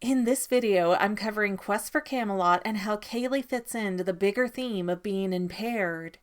In this video, I'm covering Quest for Camelot and how Kayley fits into the bigger theme of being impaired.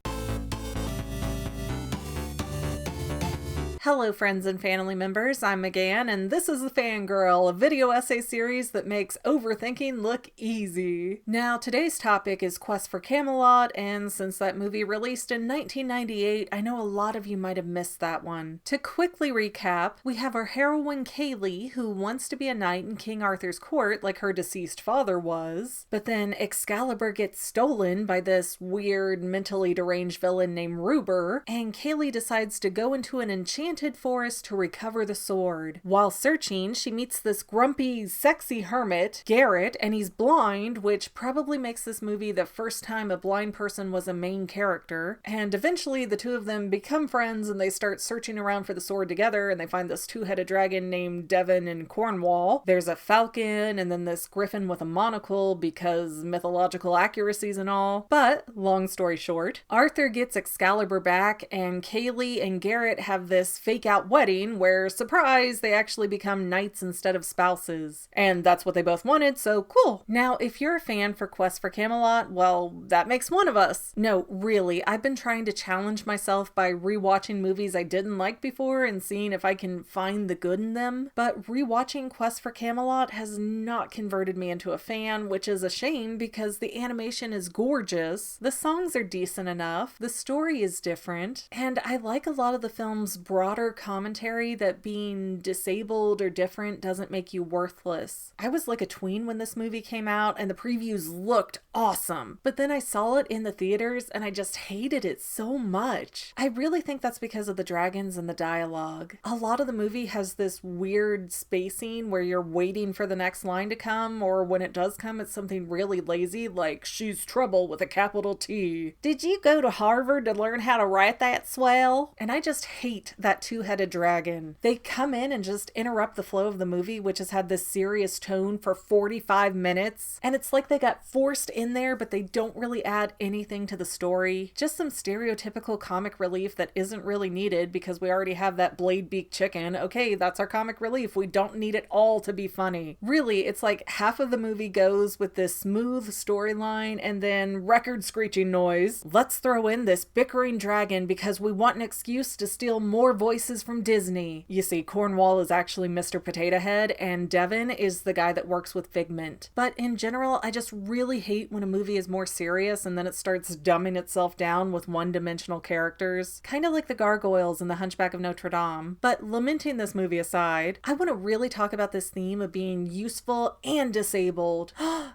Hello friends and family members, I'm Megan, and this is the Fangirl, a video essay series that makes overthinking look easy. Now, today's topic is Quest for Camelot, and since that movie released in 1998, I know a lot of you might have missed that one. To quickly recap, we have our heroine Kayley, who wants to be a knight in King Arthur's court like her deceased father was, but then Excalibur gets stolen by this weird, mentally deranged villain named Ruber, and Kayley decides to go into an enchanted forest to recover the sword. While searching, she meets this grumpy, sexy hermit, Garrett, and he's blind, which probably makes this movie the first time a blind person was a main character. And eventually the two of them become friends and they start searching around for the sword together, and they find this two-headed dragon named Devon in Cornwall. There's a falcon and then this griffin with a monocle because mythological accuracies and all. But, long story short, Arthur gets Excalibur back and Kayley and Garrett have this fake out wedding where, surprise, they actually become knights instead of spouses. And that's what they both wanted, so cool. Now, if you're a fan for Quest for Camelot, well, that makes one of us. No, really, I've been trying to challenge myself by rewatching movies I didn't like before and seeing if I can find the good in them, but rewatching Quest for Camelot has not converted me into a fan, which is a shame because the animation is gorgeous, the songs are decent enough, the story is different, and I like a lot of the film's broader commentary that being disabled or different doesn't make you worthless. I was like a tween when this movie came out and the previews looked awesome, but then I saw it in the theaters and I just hated it so much. I really think that's because of the dragons and the dialogue. A lot of the movie has this weird spacing where you're waiting for the next line to come, or when it does come, it's something really lazy like, "She's trouble with a capital T. Did you go to Harvard to learn how to write that swell?" And I just hate that two-headed dragon. They come in and just interrupt the flow of the movie, which has had this serious tone for 45 minutes, and it's like they got forced in there, but they don't really add anything to the story. Just some stereotypical comic relief that isn't really needed because we already have that blade-beaked chicken. Okay, that's our comic relief. We don't need it all to be funny. Really, it's like half of the movie goes with this smooth storyline and then record screeching noise. Let's throw in this bickering dragon because we want an excuse to steal more voices from Disney. You see, Cornwall is actually Mr. Potato Head and Devon is the guy that works with Figment. But in general, I just really hate when a movie is more serious and then it starts dumbing itself down with one-dimensional characters. Kind of like the gargoyles in The Hunchback of Notre Dame. But lamenting this movie aside, I want to really talk about this theme of being useful and disabled.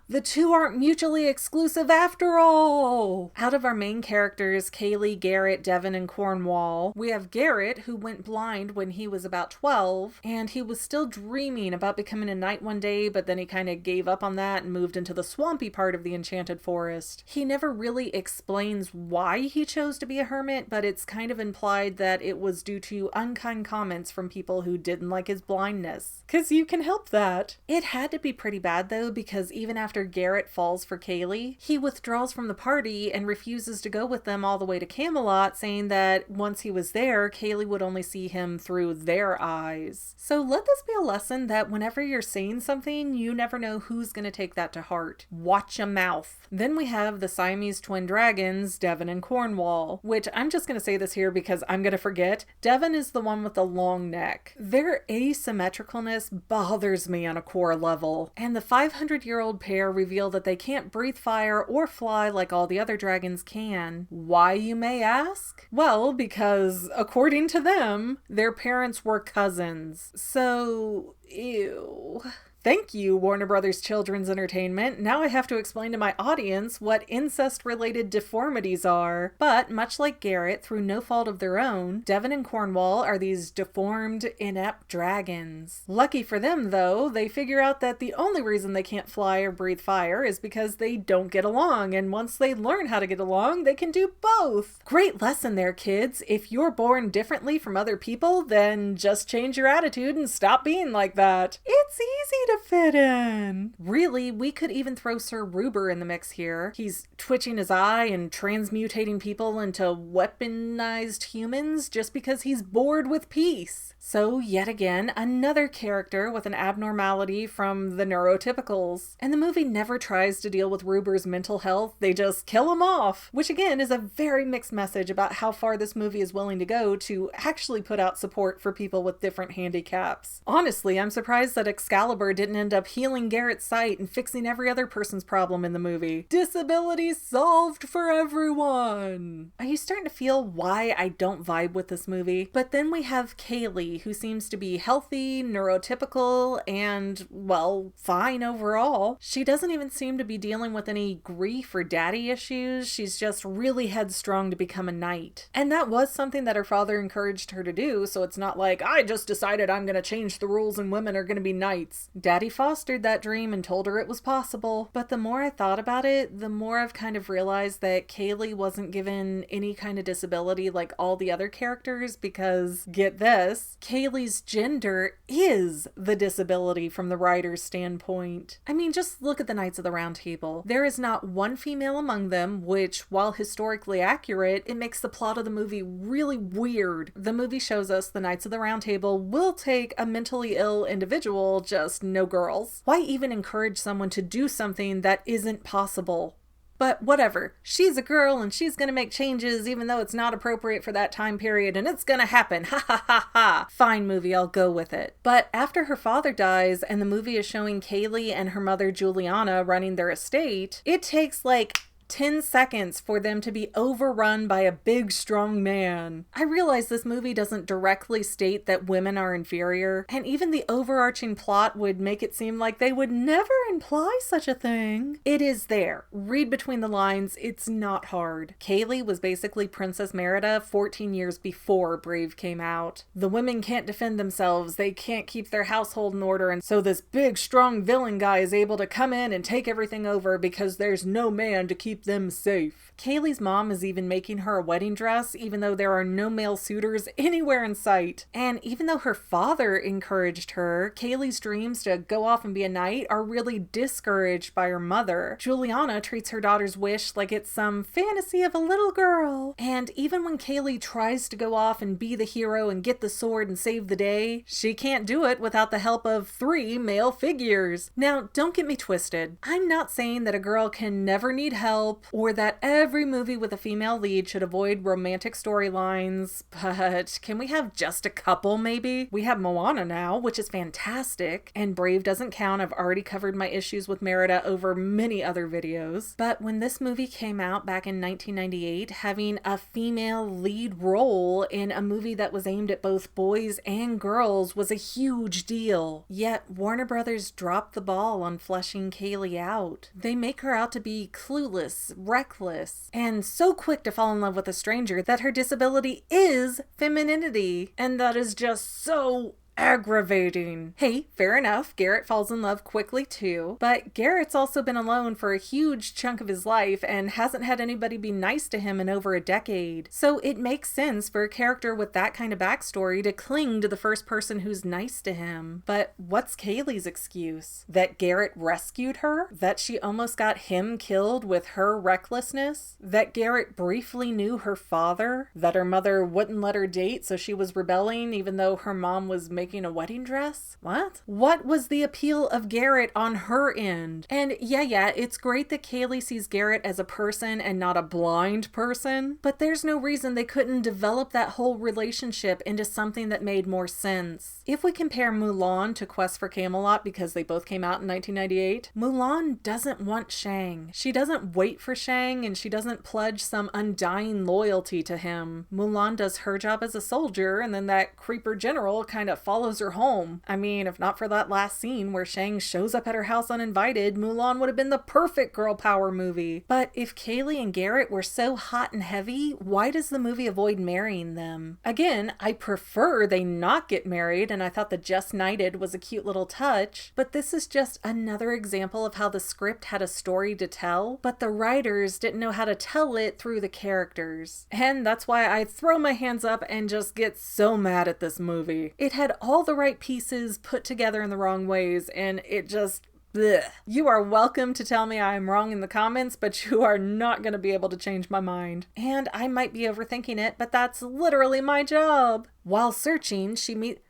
The two aren't mutually exclusive after all! Out of our main characters, Kayley, Garrett, Devon, and Cornwall, we have Garrett, who went blind when he was about 12, and he was still dreaming about becoming a knight one day, but then he kind of gave up on that and moved into the swampy part of the enchanted forest. He never really explains why he chose to be a hermit, but it's kind of implied that it was due to unkind comments from people who didn't like his blindness. 'Cause you can help that. It had to be pretty bad though, because even after Garrett falls for Kayley, he withdraws from the party and refuses to go with them all the way to Camelot, saying that once he was there, Kayley would only see him through their eyes. So let this be a lesson that whenever you're saying something, you never know who's gonna take that to heart. Watch your mouth. Then we have the Siamese twin dragons, Devon and Cornwall, which I'm just gonna say this here because I'm gonna forget. Devon is the one with the long neck. Their asymmetricalness bothers me on a core level, and the 500-year-old pair reveal that they can't breathe fire or fly like all the other dragons can. Why, you may ask? Well, because according to them, their parents were cousins. So, ew. Thank you, Warner Brothers Children's Entertainment. Now I have to explain to my audience what incest-related deformities are. But, much like Garrett, through no fault of their own, Devon and Cornwall are these deformed, inept dragons. Lucky for them, though, they figure out that the only reason they can't fly or breathe fire is because they don't get along, and once they learn how to get along, they can do both. Great lesson there, kids. If you're born differently from other people, then just change your attitude and stop being like that. It's easy to to fit in. Really, we could even throw Sir Ruber in the mix here. He's twitching his eye and transmutating people into weaponized humans just because he's bored with peace. So yet again, another character with an abnormality from the neurotypicals. And the movie never tries to deal with Ruber's mental health, they just kill him off, which again is a very mixed message about how far this movie is willing to go to actually put out support for people with different handicaps. Honestly, I'm surprised that Excalibur didn't end up healing Garrett's sight and fixing every other person's problem in the movie. Disability solved for everyone! Are you starting to feel why I don't vibe with this movie? But then we have Kayley, who seems to be healthy, neurotypical, and, well, fine overall. She doesn't even seem to be dealing with any grief or daddy issues. She's just really headstrong to become a knight. And that was something that her father encouraged her to do, so it's not like, I just decided I'm gonna change the rules and women are gonna be knights. Daddy fostered that dream and told her it was possible. But the more I thought about it, the more I've kind of realized that Kayley wasn't given any kind of disability like all the other characters because, get this, Kayley's gender is the disability from the writer's standpoint. I mean, just look at the Knights of the Round Table. There is not one female among them, which, while historically accurate, it makes the plot of the movie really weird. The movie shows us the Knights of the Round Table will take a mentally ill individual, just no girls. Why even encourage someone to do something that isn't possible? But whatever, she's a girl and she's gonna make changes even though it's not appropriate for that time period, and it's gonna happen, ha ha ha ha. Fine movie, I'll go with it. But after her father dies and the movie is showing Kayley and her mother Juliana running their estate, it takes like 10 seconds for them to be overrun by a big, strong man. I realize this movie doesn't directly state that women are inferior, and even the overarching plot would make it seem like they would never imply such a thing. It is there. Read between the lines, it's not hard. Kayley was basically Princess Merida 14 years before Brave came out. The women can't defend themselves, they can't keep their household in order, and so this big, strong villain guy is able to come in and take everything over because there's no man to keep them safe. Kayley's mom is even making her a wedding dress even though there are no male suitors anywhere in sight. And even though her father encouraged her, Kayley's dreams to go off and be a knight are really discouraged by her mother. Juliana treats her daughter's wish like it's some fantasy of a little girl. And even when Kayley tries to go off and be the hero and get the sword and save the day, she can't do it without the help of 3 male figures. Now, don't get me twisted. I'm not saying that a girl can never need help or that every movie with a female lead should avoid romantic storylines, but can we have just a couple maybe? We have Moana now, which is fantastic, and Brave doesn't count. I've already covered my issues with Merida over many other videos. But when this movie came out back in 1998, having a female lead role in a movie that was aimed at both boys and girls was a huge deal. Yet Warner Brothers dropped the ball on fleshing Kayley out. They make her out to be clueless, reckless, and so quick to fall in love with a stranger that her disability is femininity. And that is just so aggravating. Hey, fair enough, Garrett falls in love quickly too, but Garrett's also been alone for a huge chunk of his life and hasn't had anybody be nice to him in over a decade. So it makes sense for a character with that kind of backstory to cling to the first person who's nice to him. But what's Kayley's excuse? That Garrett rescued her? That she almost got him killed with her recklessness? That Garrett briefly knew her father? That her mother wouldn't let her date so she was rebelling even though her mom was making a wedding dress? What was the appeal of Garrett on her end? And yeah, it's great that Kayley sees Garrett as a person and not a blind person, but there's no reason they couldn't develop that whole relationship into something that made more sense. If we compare Mulan to Quest for Camelot, because they both came out in 1998, Mulan doesn't want Shang. She doesn't wait for Shang, and she doesn't pledge some undying loyalty to him. Mulan does her job as a soldier, and then that creeper general kind of follows her home. I mean, if not for that last scene where Shang shows up at her house uninvited, Mulan would have been the perfect girl power movie. But if Kayley and Garrett were so hot and heavy, why does the movie avoid marrying them? Again, I prefer they not get married, and I thought the Just Knighted was a cute little touch, but this is just another example of how the script had a story to tell, but the writers didn't know how to tell it through the characters. And that's why I throw my hands up and just get so mad at this movie. It had all the right pieces put together in the wrong ways, and it just... Blech. You are welcome to tell me I am wrong in the comments, but you are not going to be able to change my mind. And I might be overthinking it, but that's literally my job. While searching, she meets the...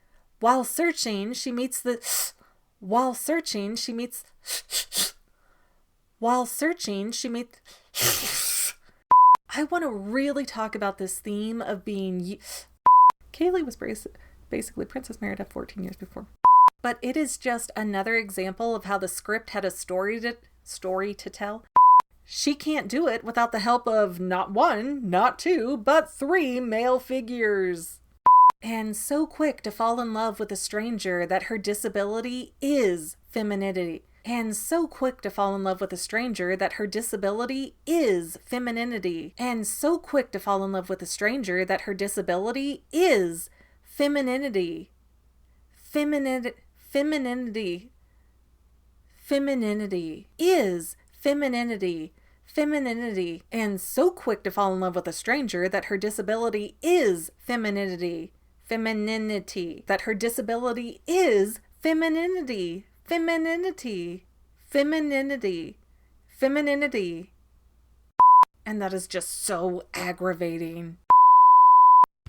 I want to really talk about this theme of being... Kayley was basically Princess Meredith 14 years before. But it is just another example of how the script had a story to tell. She can't do it without the help of not one, not two, but 3 male figures. And so quick to fall in love with a stranger that her disability is femininity. And so quick to fall in love with a stranger that her disability is femininity. And so quick to fall in love with a stranger that her disability is femininity. Femininity is femininity. Femininity. And so quick to fall in love with a stranger that her disability is femininity. Femininity. That her disability is femininity. Femininity. Femininity. Femininity. And that is just so aggravating.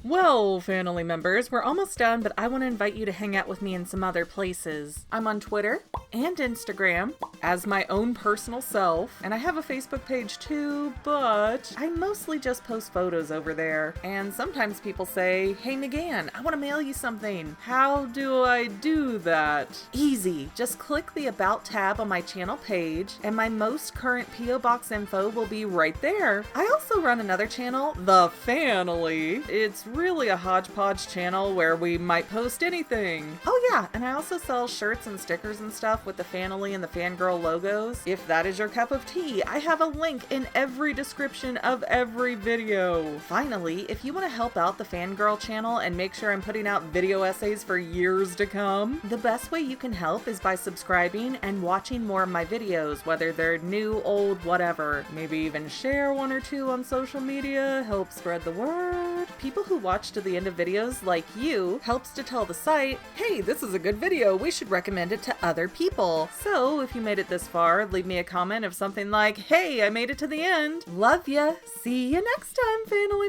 Well, family members, we're almost done, but I want to invite you to hang out with me in some other places. I'm on Twitter and Instagram as my own personal self, and I have a Facebook page too, but I mostly just post photos over there. And sometimes people say, "Hey McGann, I want to mail you something. How do I do that?" Easy. Just click the About tab on my channel page, and my most current P.O. Box info will be right there. I also run another channel, The Family. It's really a hodgepodge channel where we might post anything. Oh yeah, and I also sell shirts and stickers and stuff with the Family and the Fangirl logos. If that is your cup of tea, I have a link in every description of every video. Finally, if you want to help out the Fangirl channel and make sure I'm putting out video essays for years to come, the best way you can help is by subscribing and watching more of my videos, whether they're new, old, whatever. Maybe even share 1 or 2 on social media, help spread the word. People who watch to the end of videos like you helps to tell the site, hey, this is a good video, we should recommend it to other people. So if you made it this far, leave me a comment of something like, hey, I made it to the end. Love ya. See you next time, family.